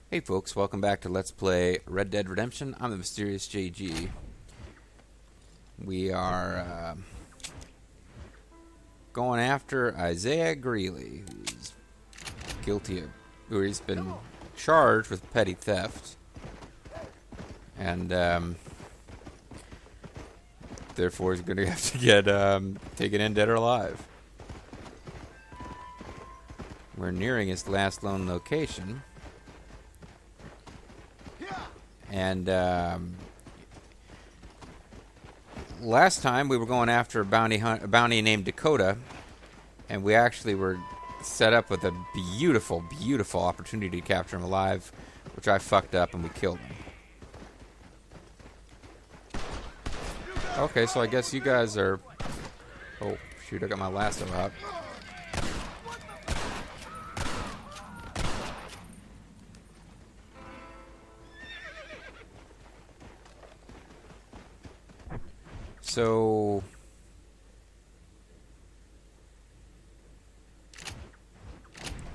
Hey folks, welcome back to Let's Play Red Dead Redemption. I'm the MysteriousJG. We are going after Isaiah Greeley, who's guilty of, or he's been charged with petty theft. And therefore he's going to have to get taken in dead or alive. We're nearing his last known location. And last time we were going after a bounty named Dakota, and we actually were set up with a beautiful, beautiful opportunity to capture him alive, which I fucked up and we killed him. Okay, so I guess you guys are... Oh, shoot, I got my lasso out. So,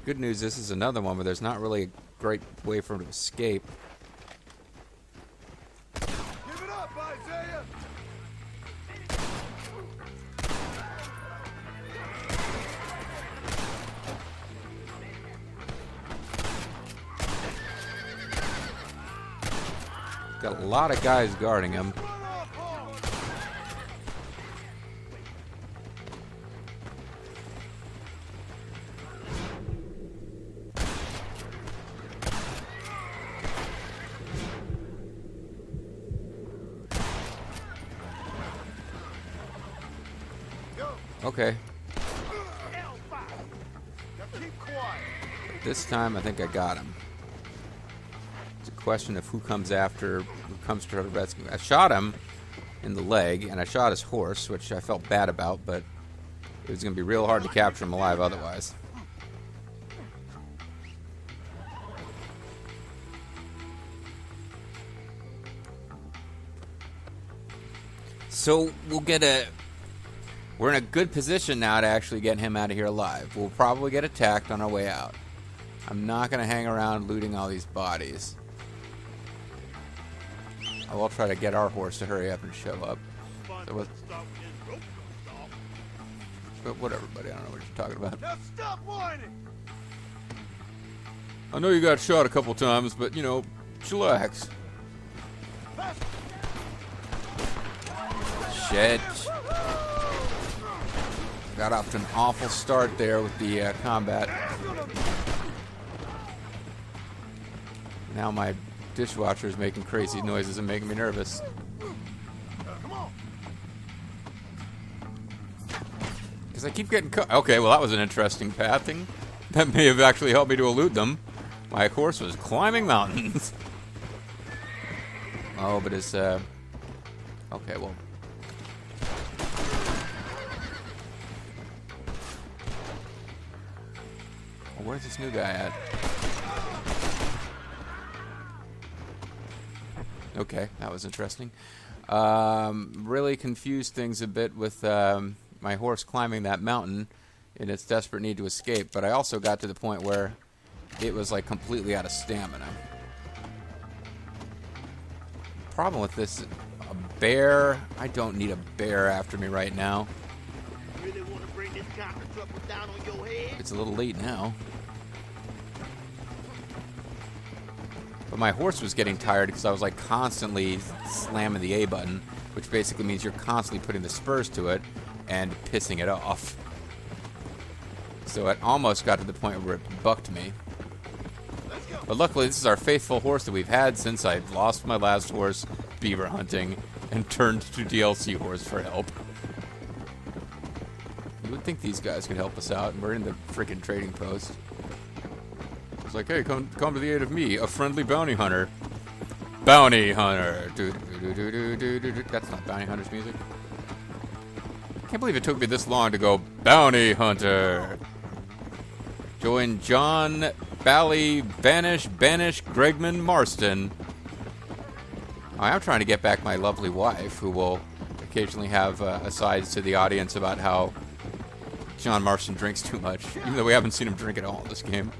good news, this is another one where there's not really a great way for him to escape. Give it up, Isaiah! Got a lot of guys guarding him. Okay. This time I think I got him. It's a question of who comes to the rescue. I shot him in the leg, and I shot his horse, which I felt bad about, but it was going to be real hard to capture him alive otherwise. So we're in a good position now to actually get him out of here alive. We'll probably get attacked on our way out. I'm not going to hang around looting all these bodies. I will try to get our horse to hurry up and show up. So but whatever, buddy. I don't know what you're talking about. Now stop whining! I know you got shot a couple times, but, you know, chillax. Shit. Got off to an awful start there with the combat. Now my dishwasher is making crazy noises and making me nervous. Because I keep getting caught. Okay, well that was an interesting pathing. That may have actually helped me to elude them. My horse was climbing mountains. Oh, but it's okay, well. Where's this new guy at? Okay, that was interesting. Really confused things a bit with my horse climbing that mountain in its desperate need to escape, but I also got to the point where it was like completely out of stamina. Problem with this, a bear. I don't need a bear after me right now. Really want to bring this cocker trouble down on your head? It's a little late now. But my horse was getting tired because I was like constantly slamming the A button, which basically means you're constantly putting the spurs to it and pissing it off. So it almost got to the point where it bucked me. But luckily this is our faithful horse that we've had since I lost my last horse beaver hunting and turned to DLC horse for help. You would think these guys could help us out, and we're in the freaking trading post. It's like, hey, come to the aid of me, a friendly bounty hunter. Bounty hunter. That's not bounty hunter's music. I can't believe it took me this long to go bounty hunter. Join John Bally Banish Gregman Marston. I am trying to get back my lovely wife, who will occasionally have asides to the audience about how John Marston drinks too much, even though we haven't seen him drink at all in this game.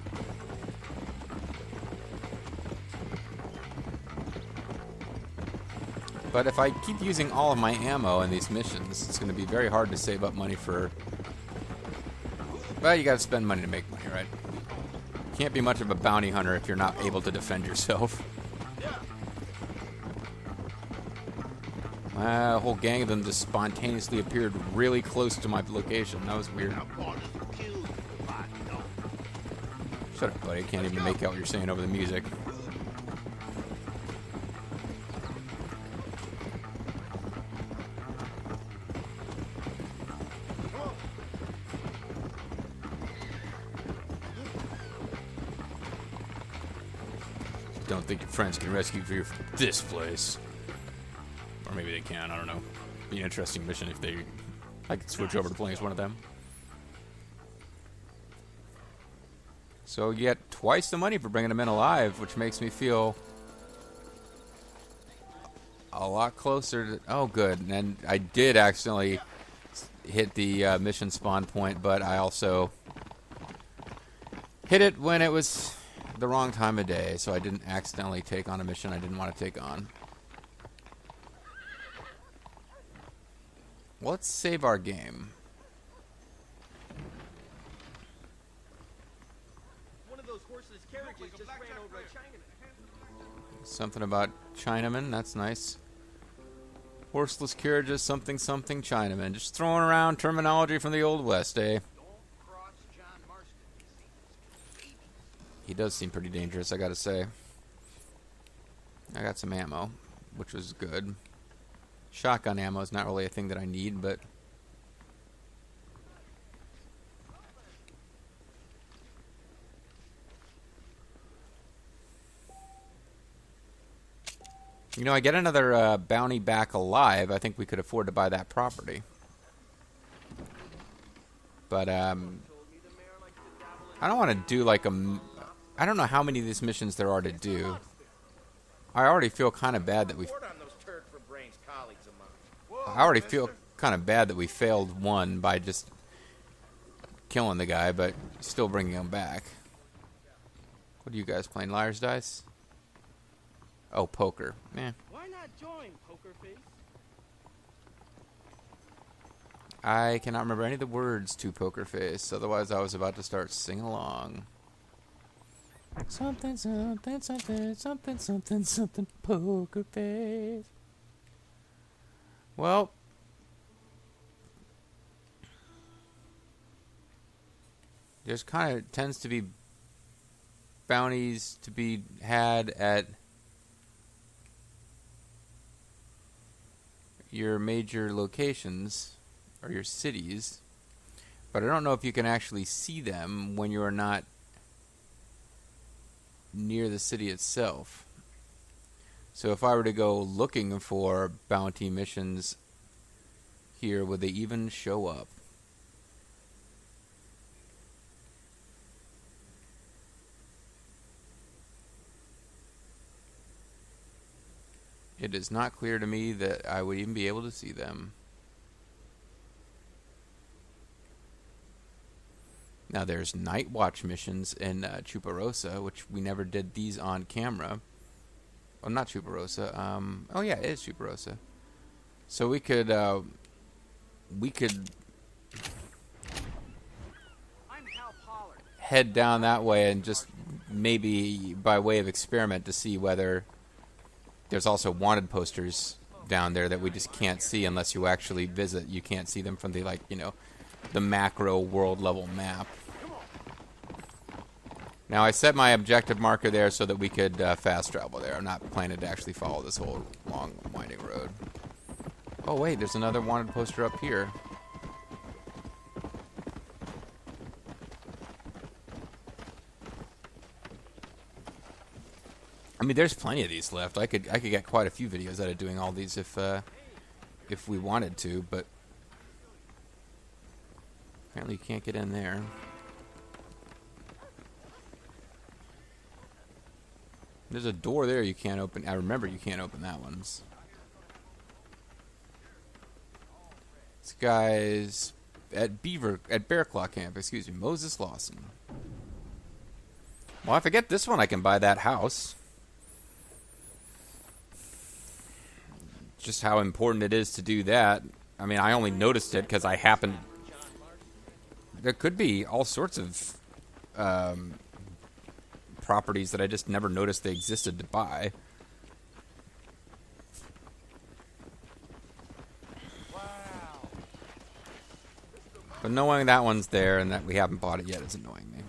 But if I keep using all of my ammo in these missions, it's going to be very hard to save up money for... Well, you got to spend money to make money, right? Can't be much of a bounty hunter if you're not able to defend yourself. A whole gang of them just spontaneously appeared really close to my location. That was weird. Shut up, buddy. I can't even make out what you're saying over the music. Don't think your friends can rescue you from this place. Or maybe they can, I don't know. Be an interesting mission if I could switch over to playing as one of them. So you get twice the money for bringing them in alive, which makes me feel a lot closer to... Oh, good. And I did accidentally hit the mission spawn point, but I also hit it when it was the wrong time of day, so I didn't accidentally take on a mission I didn't want to take on. Well, let's save our game. One of those horseless carriages just ran over a Chinaman. Something about Chinaman, that's nice. Horseless carriages, something, something, Chinaman. Just throwing around terminology from the Old West, eh? He does seem pretty dangerous, I gotta say. I got some ammo, which was good. Shotgun ammo is not really a thing that I need, but... You know, I get another bounty back alive. I think we could afford to buy that property. But, I don't want to do like a... I don't know how many of these missions there are to do. I already feel kind of bad that we... I already feel kind of bad that we failed one by just killing the guy, but still bringing him back. What are you guys playing? Liar's Dice? Oh, poker. Man. Why not join, Poker Face? I cannot remember any of the words to Poker Face. Otherwise, I was about to start singing along. Something, something, something, something, something, something, Poker Face. Well, there's kind of tends to be bounties to be had at your major locations or your cities, but I don't know if you can actually see them when you are not near the city itself. So if I were to go looking for bounty missions here, would they even show up? It is not clear to me that I would even be able to see them. Now there's night watch missions in Chuparosa, which we never did these on camera. Oh, not Chuparosa. Oh yeah, it is Chuparosa. So we could head down that way and just maybe by way of experiment to see whether there's also wanted posters down there that we just can't see unless you actually visit. You can't see them from the, like, you know, the macro world level map. Now, I set my objective marker there so that we could fast travel there. I'm not planning to actually follow this whole long, winding road. Oh, wait, there's another wanted poster up here. I mean, there's plenty of these left. I could get quite a few videos out of doing all these if we wanted to, but apparently you can't get in there. There's a door there you can't open. I remember you can't open that one. This guy's at Bear Claw Camp, excuse me, Moses Lawson. Well, if I get this one, I can buy that house. just how important it is to do that. I mean, I only noticed it because I happened... There could be all sorts of properties that I just never noticed they existed to buy. But knowing that one's there and that we haven't bought it yet is annoying me.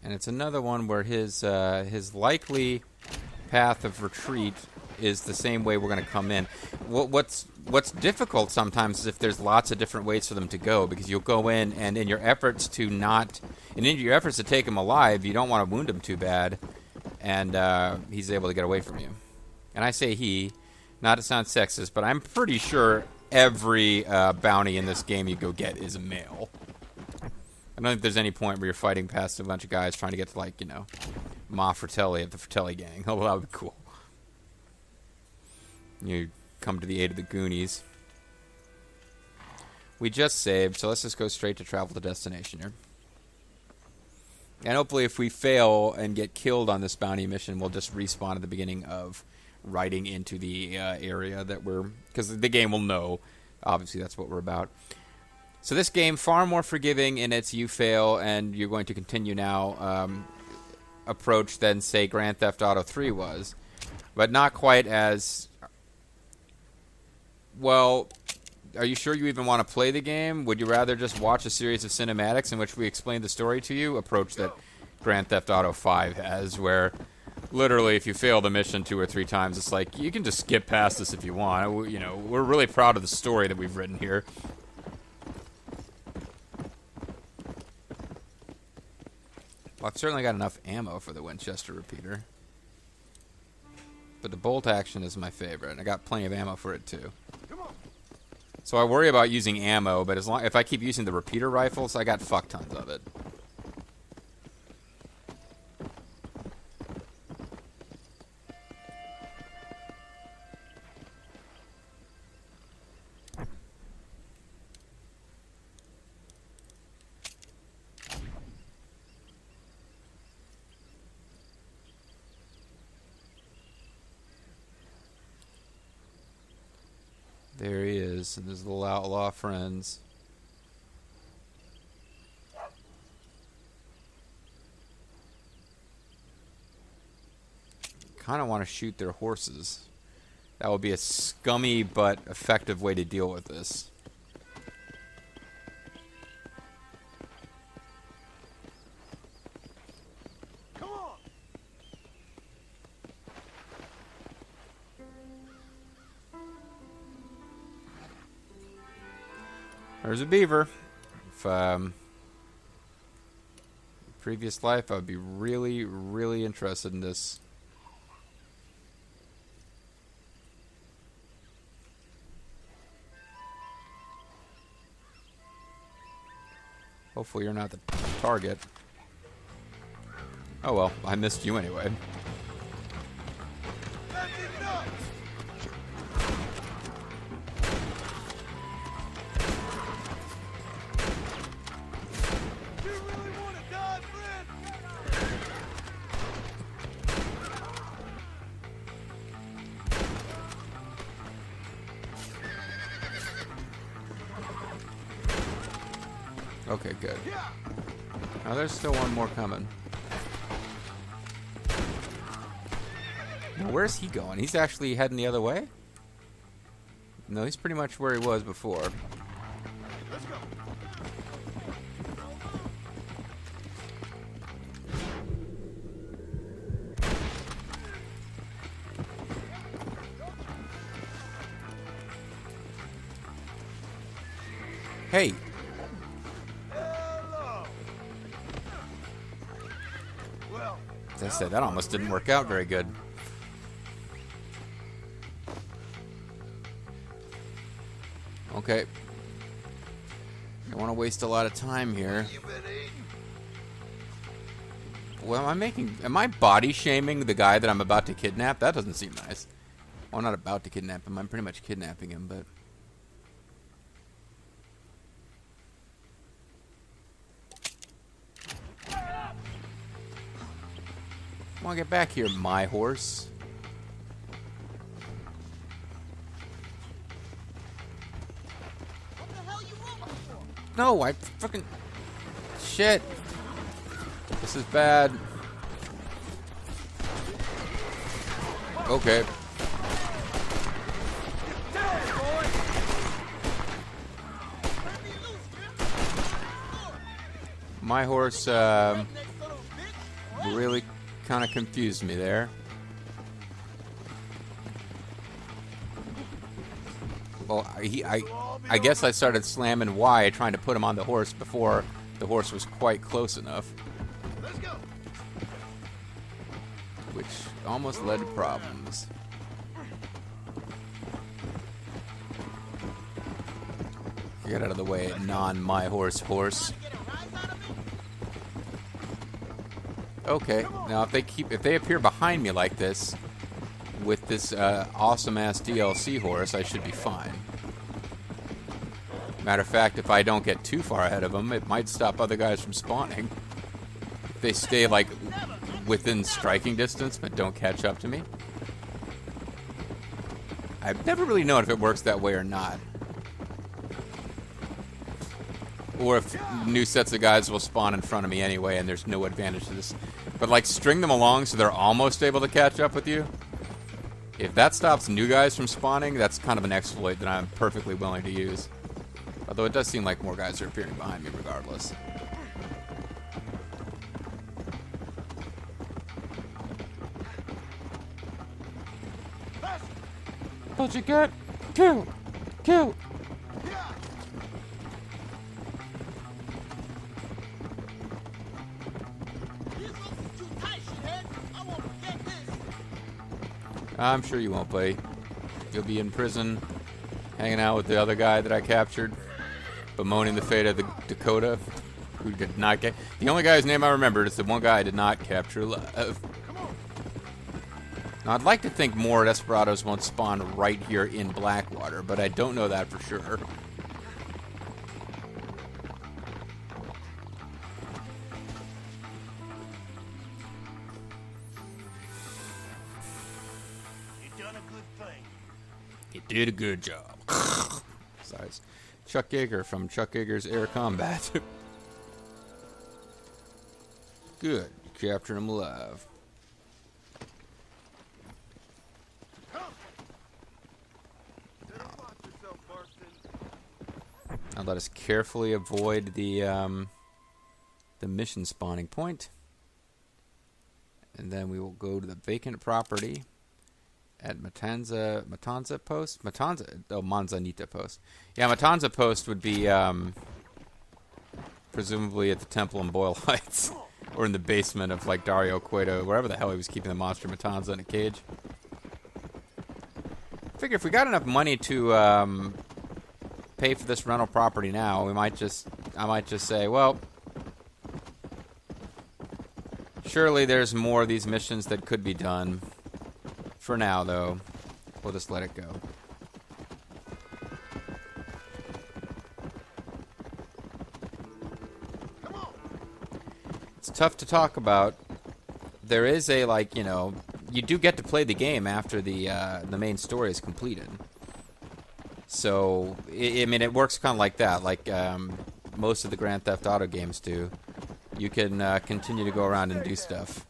And it's another one where his likely path of retreat is the same way we're going to come in. What's difficult sometimes is if there's lots of different ways for them to go, because you'll go in and in your efforts to take him alive, you don't want to wound him too bad, and he's able to get away from you. And I say he, not to sound sexist, but I'm pretty sure every bounty in this game you go get is a male. I don't think there's any point where you're fighting past a bunch of guys trying to get to, like, you know, Ma Fratelli of the Fratelli gang. Oh, well, that would be cool. You come to the aid of the Goonies. We just saved, so let's just go straight to travel to destination here. And hopefully if we fail and get killed on this bounty mission, we'll just respawn at the beginning of riding into the area that we're... Because the game will know. Obviously, that's what we're about. So this game, far more forgiving in its you fail and you're going to continue now approach than, say, Grand Theft Auto 3 was. But not quite as... Well, are you sure you even want to play the game? Would you rather just watch a series of cinematics in which we explain the story to you? Approach that Grand Theft Auto 5 has, where literally if you fail the mission 2 or 3 times, it's like, you can just skip past this if you want. You know, we're really proud of the story that we've written here. Well, I've certainly got enough ammo for the Winchester repeater. But the bolt action is my favorite, and I got plenty of ammo for it too. So I worry about using ammo, but if I keep using the repeater rifles, I got fuck tons of it. There he is, and his little outlaw friends. Kind of want to shoot their horses. That would be a scummy but effective way to deal with this. There's a beaver. If previous life, I would be really, really interested in this. Hopefully you're not the target. Oh well, I missed you anyway. Okay, good. Now there's still one more coming. Now, where's he going? He's actually heading the other way? No, he's pretty much where he was before. Let's go. Hey! As I said, that almost didn't work out very good. Okay. Don't want to waste a lot of time here. Well, am I body shaming the guy that I'm about to kidnap? That doesn't seem nice. Well, I'm not about to kidnap him. I'm pretty much kidnapping him, but... Come on, get back here, my horse. What the hell you rolling for? No, I fucking... Shit. This is bad. Okay. My horse really kind of confused me there. Well, I guess I started slamming Y, trying to put him on the horse before the horse was quite close enough. Let's go. Which almost led to problems. Get out of the way, non-my horse horse. Okay, now if they appear behind me like this, with this awesome ass DLC horse, I should be fine. Matter of fact, if I don't get too far ahead of them, it might stop other guys from spawning. If they stay like within striking distance but don't catch up to me. I've never really known if it works that way or not. Or if new sets of guys will spawn in front of me anyway and there's no advantage to this. But like string them along so they're almost able to catch up with you. If that stops new guys from spawning, that's kind of an exploit that I'm perfectly willing to use. Although it does seem like more guys are appearing behind me regardless. What'd you get? Kill! Kill! I'm sure you won't, buddy. You'll be in prison, hanging out with the other guy that I captured, bemoaning the fate of the Dakota, who did not get... The only guy's name I remembered is the one guy I did not capture alive. Now, I'd like to think more Desperados won't spawn right here in Blackwater, but I don't know that for sure. You did a good job. Sorry. Chuck Yeager from Chuck Yeager's Air Combat. Good. You captured him alive. Now let us carefully avoid the mission spawning point. And then we will go to the vacant property at Manzanita Post? Manzanita Post. Yeah, Matanza Post would be, presumably at the Temple in Boyle Heights. Or in the basement of, like, Dario Cueto, wherever the hell he was keeping the monster Matanza in a cage. I figure if we got enough money to, pay for this rental property now, I might just say, well, surely there's more of these missions that could be done. For now, though, we'll just let it go. It's tough to talk about. There is a, like, you know, you do get to play the game after the main story is completed. So, I mean, it works kind of like that, like most of the Grand Theft Auto games do. You can continue to go around and do stuff.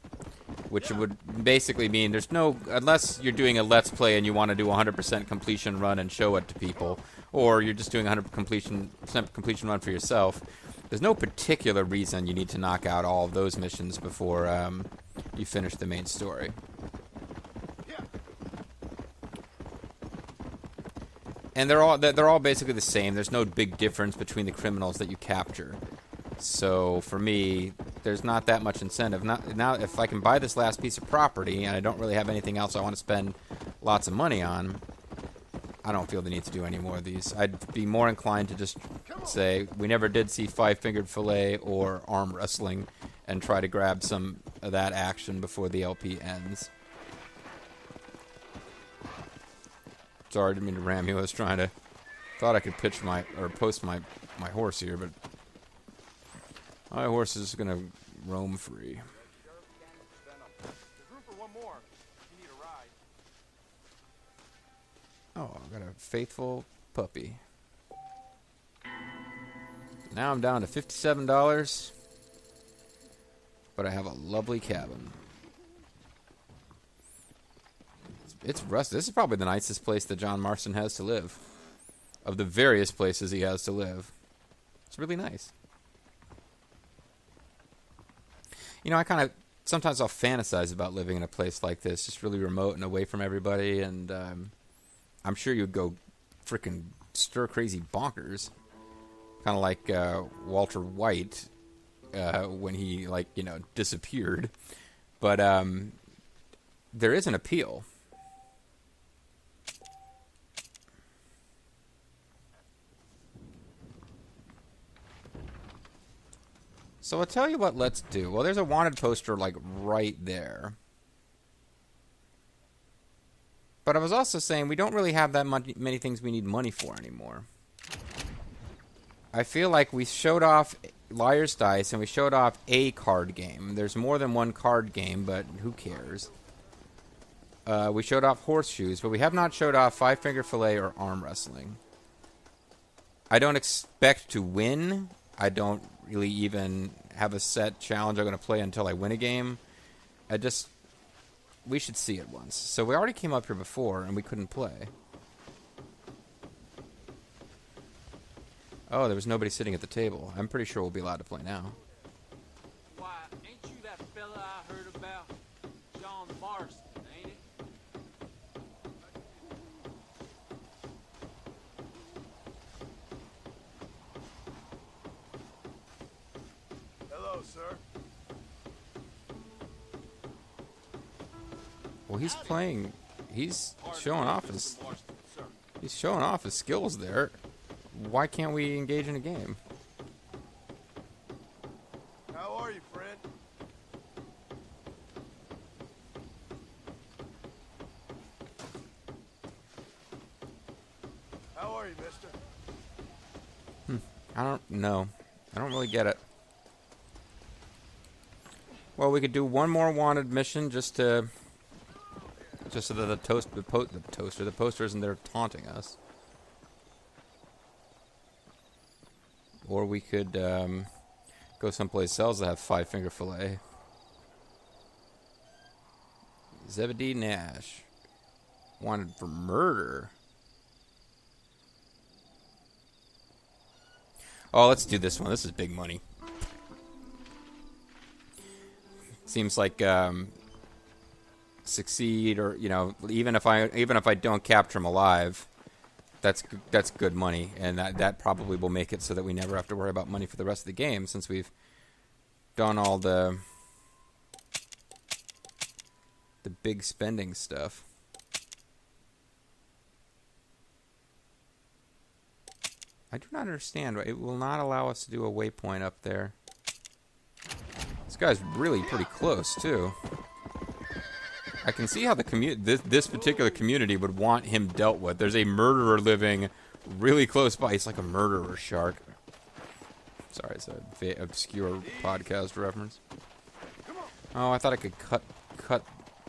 Which would basically mean there's no, unless you're doing a Let's Play and you want to do a 100% completion run and show it to people, or you're just doing a 100% completion run for yourself, there's no particular reason you need to knock out all of those missions before you finish the main story. And they're all basically the same. There's no big difference between the criminals that you capture. So for me, there's not that much incentive. Now, if I can buy this last piece of property and I don't really have anything else I want to spend lots of money on, I don't feel the need to do any more of these. I'd be more inclined to just say, we never did see Five-Fingered Fillet or arm wrestling, and try to grab some of that action before the LP ends. Sorry, I didn't mean to ram you. I was trying to... Thought I could pitch post my horse here, but... My horse is going to roam free. Oh, I got a faithful puppy. Now I'm down to $57, but I have a lovely cabin. It's rustic. This is probably the nicest place that John Marston has to live. Of the various places he has to live. It's really nice. You know, I kind of... Sometimes I'll fantasize about living in a place like this. Just really remote and away from everybody. And I'm sure you'd go freaking stir-crazy bonkers. Kind of like Walter White when he, like, you know, disappeared. But there is an appeal. So I'll tell you what let's do. Well, there's a wanted poster, like, right there. But I was also saying we don't really have that many things we need money for anymore. I feel like we showed off Liar's Dice and we showed off a card game. There's more than one card game, but who cares? We showed off horseshoes, but we have not showed off Five Finger Fillet or arm wrestling. I don't expect to win. I don't really even have a set challenge I'm going to play until I win a game. We should see it once. So we already came up here before and we couldn't play. Oh, there was nobody sitting at the table. I'm pretty sure we'll be allowed to play now. Why, ain't you that fella I heard about? John Marston, ain't it? Hello, sir. Well, he's playing. He's showing off his. He's showing off his skills there. Why can't we engage in a game? How are you, friend? How are you, mister? I don't know. I don't really get it. Well, we could do one more wanted mission just so that the poster isn't there taunting us. Or we could go someplace else that have Five Finger Fillet. Zebedee Nash. Wanted for murder. Oh, let's do this one. This is big money. Seems like succeed, or you know, even if I don't capture him alive, that's good money, and that probably will make it so that we never have to worry about money for the rest of the game, since we've done all the big spending stuff. I do not understand why it will not allow us to do a waypoint up there. This guy's really pretty close too. I can see how this particular community would want him dealt with. There's a murderer living really close by. He's like a murderer shark. Sorry, it's a obscure podcast reference. Oh, I thought I could cut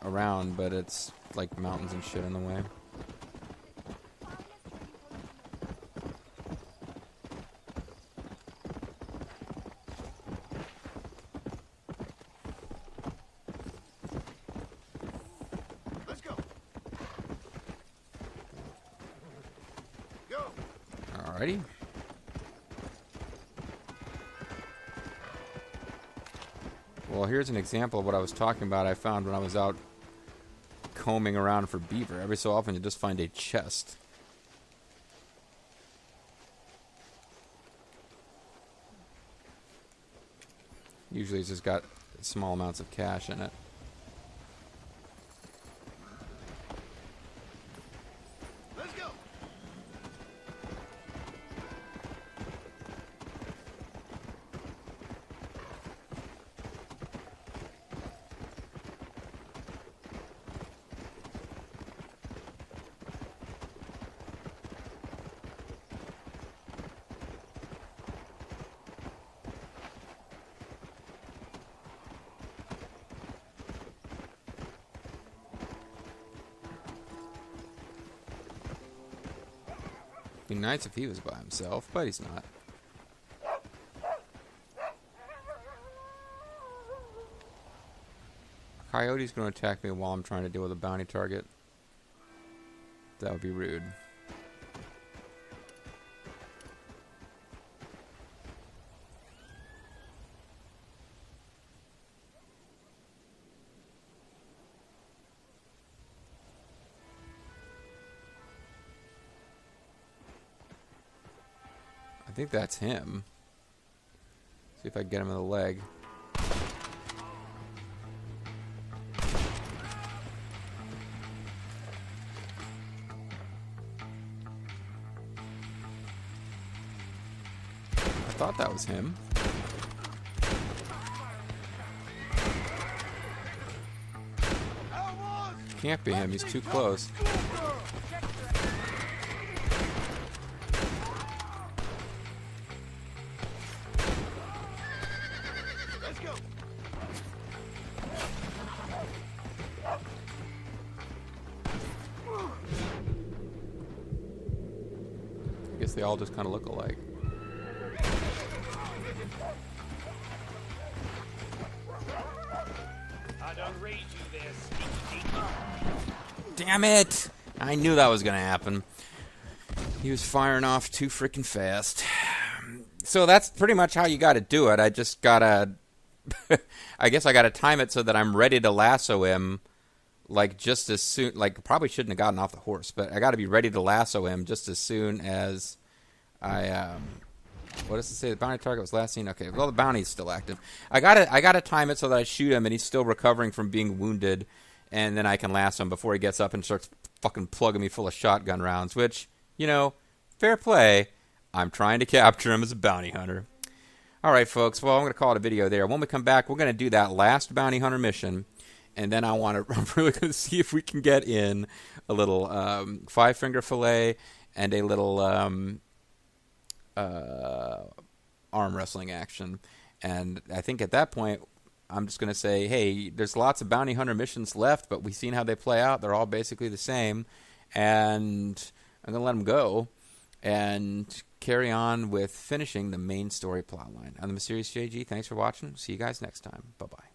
around, but it's like mountains and shit in the way. Alrighty. Well, here's an example of what I was talking about. I found when I was out combing around for beaver. Every so often you just find a chest. Usually it's just got small amounts of cash in it. Be nice if he was by himself, but he's not. Coyote's going to attack me while I'm trying to deal with a bounty target. That would be rude. I think that's him. See if I can get him in the leg. I thought that was him. Can't be him, he's too close. Let's go. I guess they all just kind of look alike. I done raised you there, sneaky. Damn it! I knew that was gonna happen. He was firing off too freaking fast. So that's pretty much how you gotta do it. I just gotta... I guess I gotta time it so that I'm ready to lasso him, like, just as soon... Like, probably shouldn't have gotten off the horse, but I gotta be ready to lasso him just as soon as I, what does it say? The bounty target was last seen? Okay, well, the bounty's still active. I gotta time it so that I shoot him and he's still recovering from being wounded, and then I can lasso him before he gets up and starts fucking plugging me full of shotgun rounds, which, you know, fair play. I'm trying to capture him as a bounty hunter. All right, folks. Well, I'm going to call it a video there. When we come back, we're going to do that last bounty hunter mission, and then I'm really going to see if we can get in a little five-finger fillet and a little arm wrestling action. And I think at that point, I'm just going to say, hey, there's lots of bounty hunter missions left, but we've seen how they play out. They're all basically the same. And I'm going to let them go and carry on with finishing the main story plotline. I'm the MysteriousJG. Thanks for watching. See you guys next time. Bye-bye.